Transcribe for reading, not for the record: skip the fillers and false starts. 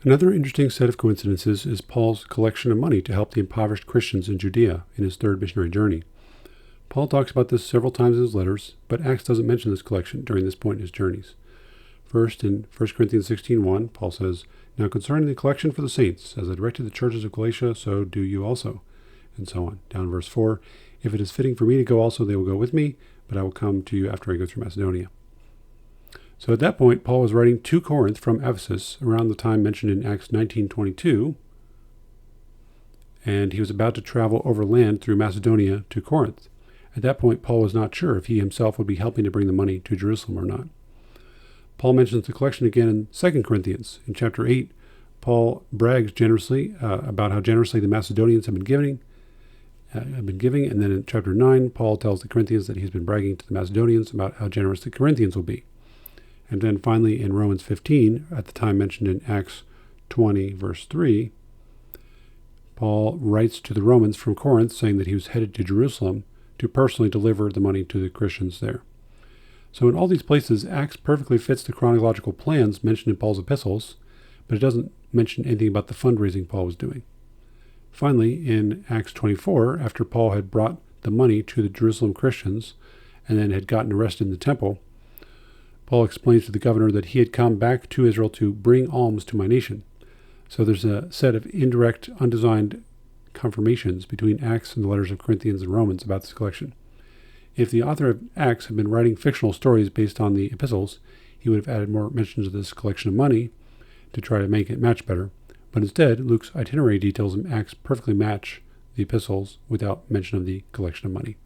Another interesting set of coincidences is Paul's collection of money to help the impoverished Christians in Judea in his third missionary journey. Paul talks about this several times in his letters, but Acts doesn't mention this collection during this point in his journeys. First, in 1 Corinthians 16:1, Paul says, "Now concerning the collection for the saints, as I directed the churches of Galatia, so do you also," and so on. Down in verse 4, "If it is fitting for me to go also, they will go with me, but I will come to you after I go through Macedonia." So at that point, Paul was writing to Corinth from Ephesus around the time mentioned in Acts 19:22, and he was about to travel overland through Macedonia to Corinth. At that point, Paul was not sure if he himself would be helping to bring the money to Jerusalem or not. Paul mentions the collection again in 2 Corinthians. In chapter 8, Paul brags generously about how generously the Macedonians have been giving, and then in chapter 9, Paul tells the Corinthians that he's been bragging to the Macedonians about how generous the Corinthians will be. And then finally in Romans 15, at the time mentioned in Acts 20, verse 3, Paul writes to the Romans from Corinth saying that he was headed to Jerusalem to personally deliver the money to the Christians there. So in all these places, Acts perfectly fits the chronological plans mentioned in Paul's epistles, but it doesn't mention anything about the fundraising Paul was doing. Finally, in Acts 24, after Paul had brought the money to the Jerusalem Christians and then had gotten arrested in the temple, Paul explains to the governor that he had come back to Israel to bring alms to my nation. So there's a set of indirect, undesigned confirmations between Acts and the letters of Corinthians and Romans about this collection. If the author of Acts had been writing fictional stories based on the epistles, he would have added more mentions of this collection of money to try to make it match better. But instead, Luke's itinerary details in Acts perfectly match the epistles without mention of the collection of money.